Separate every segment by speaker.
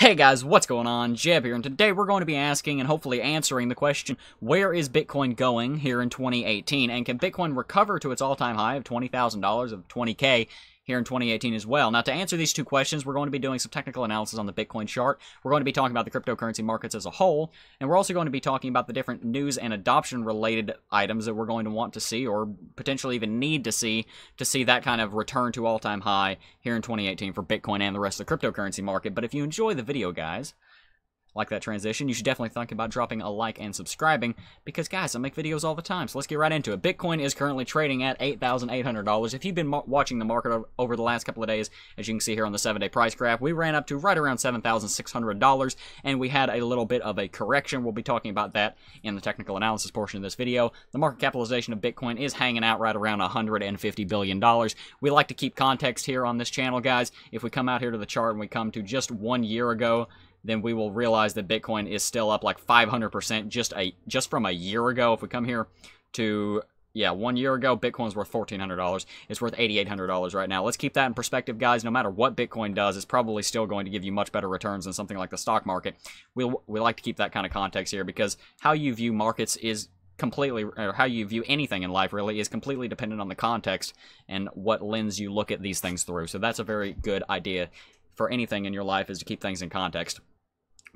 Speaker 1: Hey guys, what's going on? Jebb here, and today we're going to be asking and hopefully answering the question, where is Bitcoin going here in 2018? And can Bitcoin recover to its all-time high of $20,000 of 20K here in 2018 as well? Now, to answer these two questions, we're going to be doing some technical analysis on the Bitcoin chart. We're going to be talking about the cryptocurrency markets as a whole, and we're also going to be talking about the different news and adoption-related items that we're going to want to see, or potentially even need to see that kind of return to all-time high here in 2018 for Bitcoin and the rest of the cryptocurrency market. But if you enjoy the video, guys, like that transition, you should definitely think about dropping a like and subscribing, because guys, I make videos all the time, so let's get right into it. Bitcoin is currently trading at $8,800. If you've been watching the market over the last couple of days, as you can see here on the 7-day price graph, we ran up to right around $7,600, and we had a little bit of a correction. We'll be talking about that in the technical analysis portion of this video. The market capitalization of Bitcoin is hanging out right around $150 billion. We like to keep context here on this channel, guys. If we come out here to the chart and we come to just 1 year ago, then we will realize that Bitcoin is still up like 500% just from a year ago. If we come here to, 1 year ago, Bitcoin was worth $1,400. It's worth $8,800 right now. Let's keep that in perspective, guys. No matter what Bitcoin does, it's probably still going to give you much better returns than something like the stock market. We like to keep that kind of context here, because how you view markets is completely, or how you view anything in life really, is completely dependent on the context and what lens you look at these things through. So that's a very good idea for anything in your life, is to keep things in context.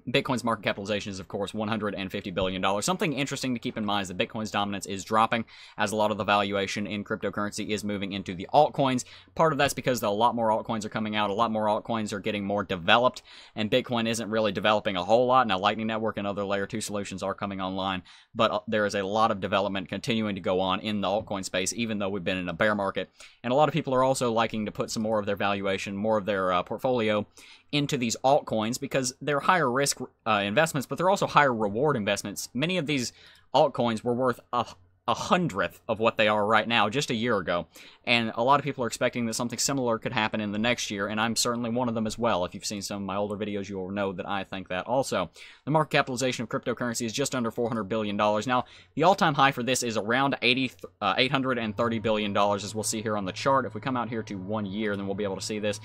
Speaker 1: Bitcoin's market capitalization is, of course, $150 billion. Something interesting to keep in mind is that Bitcoin's dominance is dropping, as a lot of the valuation in cryptocurrency is moving into the altcoins. Part of that's because a lot more altcoins are coming out, a lot more altcoins are getting more developed, and Bitcoin isn't really developing a whole lot. Now, Lightning Network and other Layer 2 solutions are coming online, but there is a lot of development continuing to go on in the altcoin space, even though we've been in a bear market. And a lot of people are also liking to put some more of their valuation, more of their portfolio into these altcoins, because they're higher risk investments, but they're also higher reward investments. Many of these altcoins were worth a hundredth of what they are right now just a year ago, and a lot of people are expecting that something similar could happen in the next year, and I'm certainly one of them as well. If you've seen some of my older videos, you will know that I think that also. The market capitalization of cryptocurrency is just under $400 billion. Now, the all-time high for this is around $830 billion, as we'll see here on the chart. If we come out here to 1 year, then we'll be able to see this.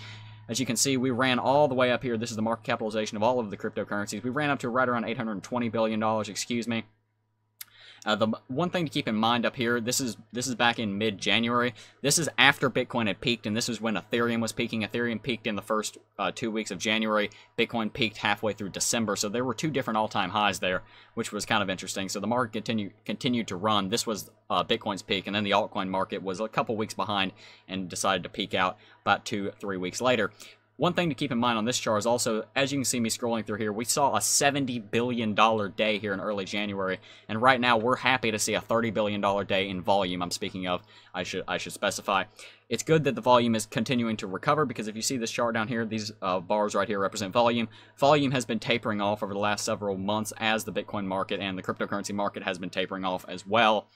Speaker 1: As you can see, we ran all the way up here. This is the market capitalization of all of the cryptocurrencies. We ran up to right around $820 billion, excuse me. The one thing to keep in mind up here, this is back in mid-January. This is after Bitcoin had peaked, and this is when Ethereum was peaking. Ethereum peaked in the first 2 weeks of January. Bitcoin peaked halfway through December, so there were two different all-time highs there, which was kind of interesting. So the market continued to run. This was Bitcoin's peak, and then the altcoin market was a couple weeks behind and decided to peak out about 2-3 weeks later. One thing to keep in mind on this chart is also, as you can see me scrolling through here, we saw a $70 billion day here in early January, and right now we're happy to see a $30 billion day in volume. I'm speaking of, I should specify. It's good that the volume is continuing to recover, because if you see this chart down here, these bars right here represent volume. Volume has been tapering off over the last several months as the Bitcoin market and the cryptocurrency market has been tapering off as well.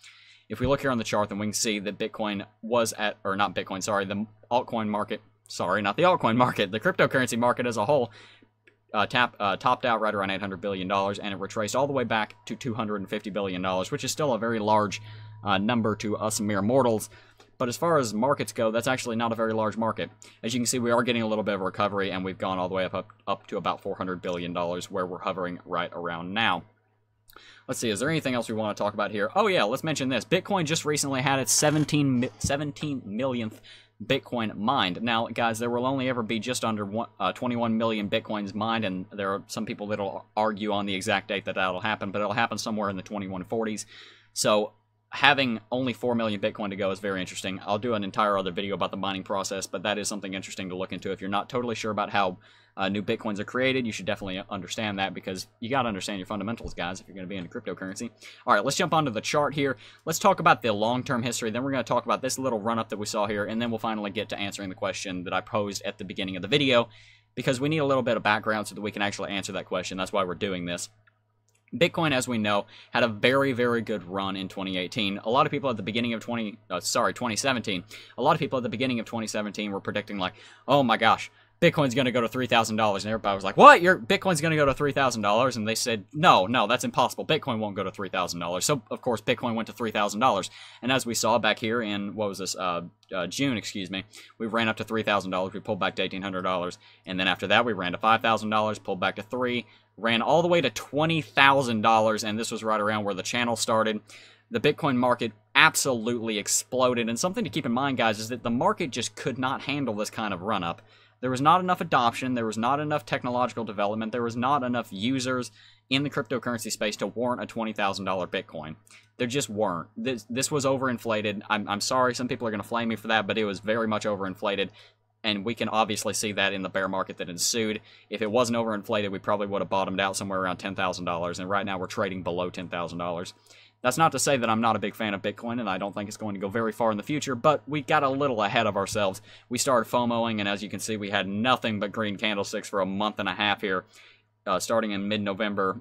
Speaker 1: If we look here on the chart, then we can see that Bitcoin was at, or not Bitcoin, sorry, the altcoin market, sorry, not the altcoin market, the cryptocurrency market as a whole topped out right around $800 billion, and it retraced all the way back to $250 billion, which is still a very large number to us mere mortals. But as far as markets go, that's actually not a very large market. As you can see, we are getting a little bit of a recovery, and we've gone all the way up to about $400 billion, where we're hovering right around now. Let's see, is there anything else we want to talk about here? Oh yeah, let's mention this. Bitcoin just recently had its 17 millionth Bitcoin mined. Now, guys, there will only ever be just under 21 million Bitcoins mined, and there are some people that will argue on the exact date that that'll happen, but it'll happen somewhere in the 2140s. So having only 4 million Bitcoin to go is very interesting. I'll do an entire other video about the mining process, but that is something interesting to look into. If you're not totally sure about how new Bitcoins are created, you should definitely understand that, because you got to understand your fundamentals, guys, if you're going to be into cryptocurrency. All right, let's jump onto the chart here. Let's talk about the long-term history. Then we're going to talk about this little run-up that we saw here, and then we'll finally get to answering the question that I posed at the beginning of the video, because we need a little bit of background so that we can actually answer that question. That's why we're doing this. Bitcoin, as we know, had a very, very good run in 2018. A lot of people at the beginning of 2017. A lot of people at the beginning of 2017 were predicting like, oh my gosh, Bitcoin's going to go to $3,000. And everybody was like, what? Your Bitcoin's going to go to $3,000? And they said, no, that's impossible. Bitcoin won't go to $3,000. So, of course, Bitcoin went to $3,000. And as we saw back here in, what was this, June, excuse me, we ran up to $3,000. We pulled back to $1,800. And then after that, we ran to $5,000, pulled back to $3,000, ran all the way to $20,000. And this was right around where the channel started. The Bitcoin market absolutely exploded. And something to keep in mind, guys, is that the market just could not handle this kind of run-up. There was not enough adoption, there was not enough technological development, there was not enough users in the cryptocurrency space to warrant a $20,000 Bitcoin. There just weren't. This was overinflated. I'm sorry, some people are going to flame me for that, but it was very much overinflated, and we can obviously see that in the bear market that ensued. If it wasn't overinflated, we probably would have bottomed out somewhere around $10,000, and right now we're trading below $10,000. That's not to say that I'm not a big fan of Bitcoin, and I don't think it's going to go very far in the future, but we got a little ahead of ourselves. We started FOMOing, and as you can see, we had nothing but green candlesticks for a month and a half here, starting in mid-November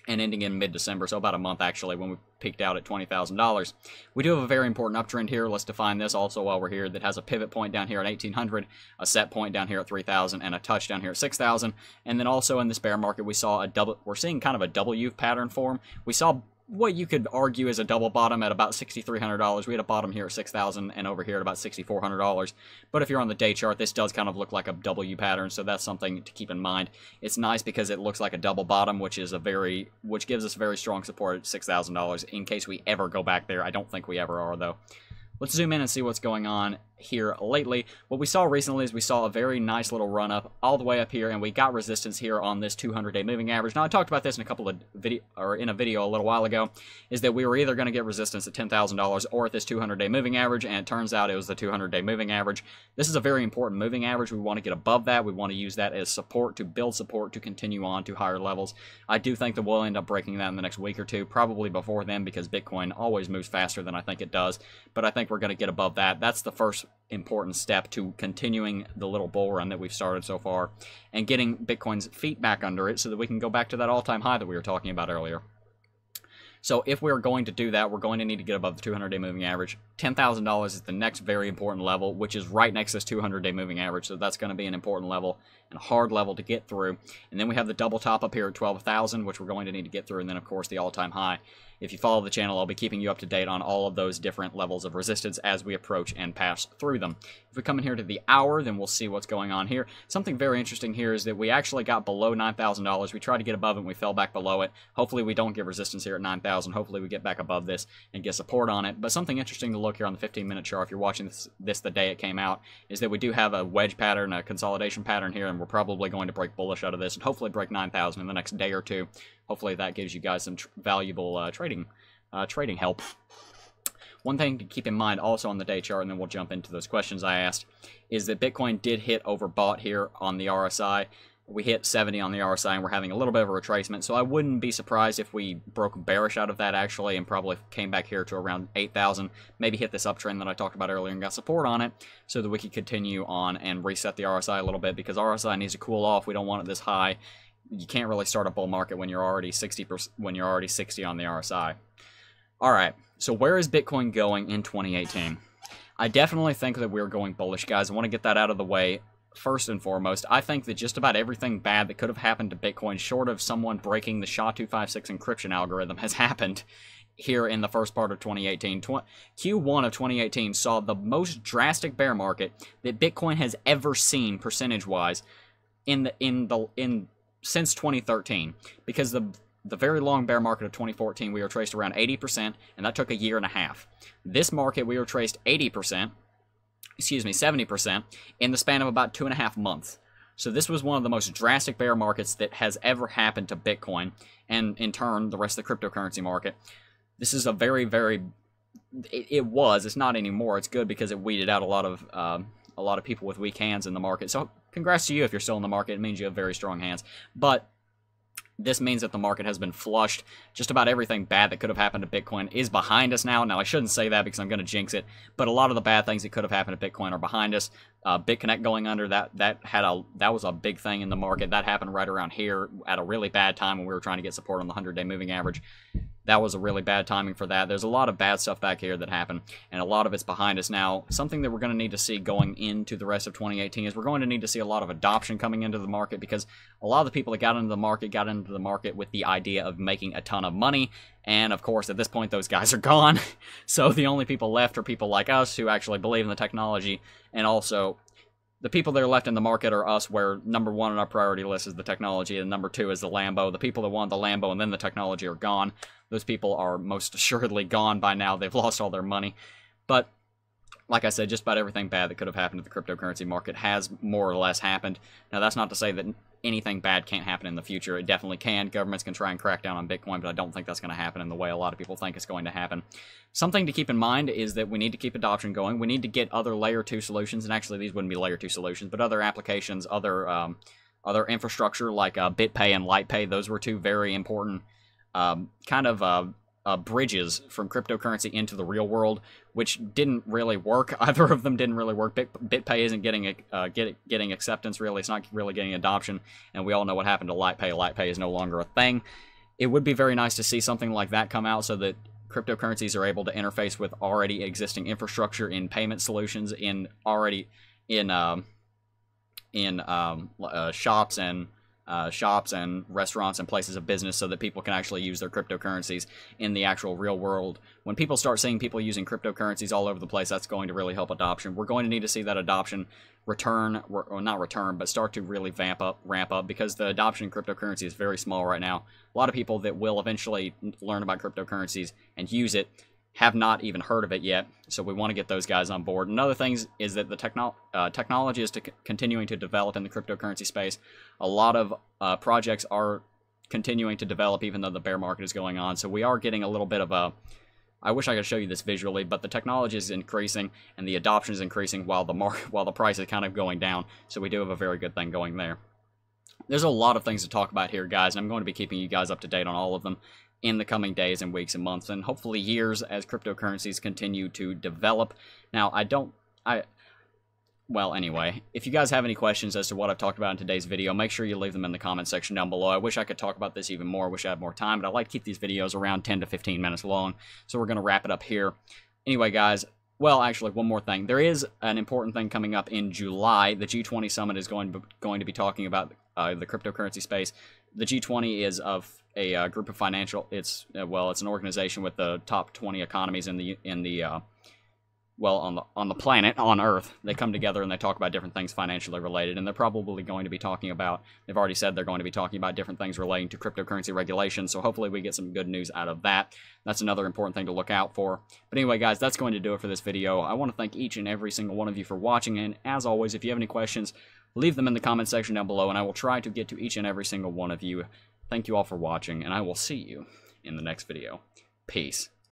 Speaker 1: and ending in mid-December, so about a month, actually, when we peaked out at $20,000. We do have a very important uptrend here. Let's define this also while we're here. That has a pivot point down here at 1,800, a set point down here at 3,000, and a touch down here at 6,000. And then also in this bear market, we saw we're seeing kind of a W pattern form. We saw what you could argue is a double bottom at about $6,300. We had a bottom here at $6,000 and over here at about $6,400. But if you're on the day chart, this does kind of look like a W pattern, so that's something to keep in mind. It's nice because it looks like a double bottom, which gives us very strong support at $6,000 in case we ever go back there. I don't think we ever are, though. Let's zoom in and see what's going on here lately. What we saw recently is we saw a very nice little run up all the way up here, and we got resistance here on this 200-day moving average. Now, I talked about this in a video a little while ago, is that we were either going to get resistance at $10,000 or at this 200-day moving average, and it turns out it was the 200-day moving average. This is a very important moving average. We want to get above that. We want to use that as support, to build support, to continue on to higher levels. I do think that we'll end up breaking that in the next week or two, probably before then, because Bitcoin always moves faster than I think it does. But I think we're going to get above that. That's the first important step to continuing the little bull run that we've started so far and getting Bitcoin's feet back under it so that we can go back to that all-time high that we were talking about earlier. So if we're going to do that, we're going to need to get above the 200-day moving average. $10,000 is the next very important level, which is right next to this 200-day moving average. So that's going to be an important level and a hard level to get through. And then we have the double top up here at 12,000, which we're going to need to get through. And then, of course, the all-time high. If you follow the channel, I'll be keeping you up to date on all of those different levels of resistance as we approach and pass through them. If we come in here to the hour, then we'll see what's going on here. Something very interesting here is that we actually got below $9,000. We tried to get above it and we fell back below it. Hopefully we don't get resistance here at 9,000. Hopefully we get back above this and get support on it. But something interesting to look here on the 15-minute chart, if you're watching this the day it came out, is that we do have a wedge pattern, a consolidation pattern here, and we're probably going to break bullish out of this and hopefully break 9,000 in the next day or two. Hopefully that gives you guys some valuable trading help. One thing to keep in mind also on the day chart, and then we'll jump into those questions I asked, is that Bitcoin did hit overbought here on the RSI. We hit 70 on the RSI, and we're having a little bit of a retracement, so I wouldn't be surprised if we broke bearish out of that, actually, and probably came back here to around 8,000, maybe hit this uptrend that I talked about earlier and got support on it, so that we could continue on and reset the RSI a little bit, because RSI needs to cool off. We don't want it this high. You can't really start a bull market when you're already 60 on the RSI. All right, so where is Bitcoin going in 2018? I definitely think that we're going bullish, guys. I want to get that out of the way. First and foremost, I think that just about everything bad that could have happened to Bitcoin, short of someone breaking the SHA-256 encryption algorithm, has happened here in the first part of 2018. Q1 of 2018 saw the most drastic bear market that Bitcoin has ever seen percentage-wise since 2013, because the very long bear market of 2014, we were traced around 80%, and that took a year and a half. This market, we were traced 70% in the span of about 2.5 months. So this was one of the most drastic bear markets that has ever happened to Bitcoin, and in turn, the rest of the cryptocurrency market. This is a very, very, it's not anymore. It's good because it weeded out a lot of people with weak hands in the market. So congrats to you if you're still in the market. It means you have very strong hands. But this means that the market has been flushed. Just about everything bad that could have happened to Bitcoin is behind us now. Now, I shouldn't say that because I'm going to jinx it, but a lot of the bad things that could have happened to Bitcoin are behind us. BitConnect going under, that was a big thing in the market. That happened right around here at a really bad time when we were trying to get support on the 100-day moving average. That was a really bad timing for that. There's a lot of bad stuff back here that happened, and a lot of it's behind us now. Something that we're going to need to see going into the rest of 2018 is we're going to need to see a lot of adoption coming into the market, because a lot of the people that got into the market with the idea of making a ton of money, and of course at this point those guys are gone. So the only people left are people like us who actually believe in the technology, and also the people that are left in the market are us, where number one on our priority list is the technology, and number two is the Lambo. The people that want the Lambo and then the technology are gone. Those people are most assuredly gone by now. They've lost all their money. But like I said, just about everything bad that could have happened to the cryptocurrency market has more or less happened. Now, that's not to say that anything bad can't happen in the future. It definitely can. Governments can try and crack down on Bitcoin, but I don't think that's going to happen in the way a lot of people think it's going to happen. Something to keep in mind is that we need to keep adoption going. We need to get other Layer 2 solutions, and actually these wouldn't be Layer 2 solutions, but other applications, other infrastructure like BitPay and LightPay. Those were two very important bridges from cryptocurrency into the real world, which didn't really work. Either of them didn't really work. BitPay isn't getting acceptance, really. It's not really getting adoption, and we all know what happened to LightPay. LightPay is no longer a thing. It would be very nice to see something like that come out so that cryptocurrencies are able to interface with already existing infrastructure in payment solutions, in shops and restaurants and places of business, so that people can actually use their cryptocurrencies in the actual real world. When people start seeing people using cryptocurrencies all over the place, that's going to really help adoption. We're going to need to see that adoption start to really ramp up, because the adoption in cryptocurrency is very small right now. A lot of people that will eventually learn about cryptocurrencies and use it have not even heard of it yet, so we want to get those guys on board. Another thing is that the technology is continuing to develop in the cryptocurrency space. A lot of projects are continuing to develop even though the bear market is going on, so we are getting a little bit of a... I wish I could show you this visually, but the technology is increasing and the adoption is increasing while the price is kind of going down, so we do have a very good thing going there. There's a lot of things to talk about here, guys, and I'm going to be keeping you guys up to date on all of them in the coming days and weeks and months, and hopefully years, as cryptocurrencies continue to develop. Now, well, anyway, if you guys have any questions as to what I've talked about in today's video, make sure you leave them in the comment section down below. I wish I could talk about this even more. I wish I had more time, but I like to keep these videos around 10 to 15 minutes long, so we're going to wrap it up here. Anyway, guys, well, actually, one more thing. There is an important thing coming up in July. The G20 Summit is going to be talking about the cryptocurrency space. The G20 is of a group of financial... It's an organization with the top 20 economies on the planet, on Earth. They come together and they talk about different things financially related, and they're probably going to be talking about... They've already said they're going to be talking about different things relating to cryptocurrency regulation, so hopefully we get some good news out of that. That's another important thing to look out for. But anyway, guys, that's going to do it for this video. I want to thank each and every single one of you for watching, and as always, if you have any questions, leave them in the comment section down below, and I will try to get to each and every single one of you. Thank you all for watching, and I will see you in the next video. Peace.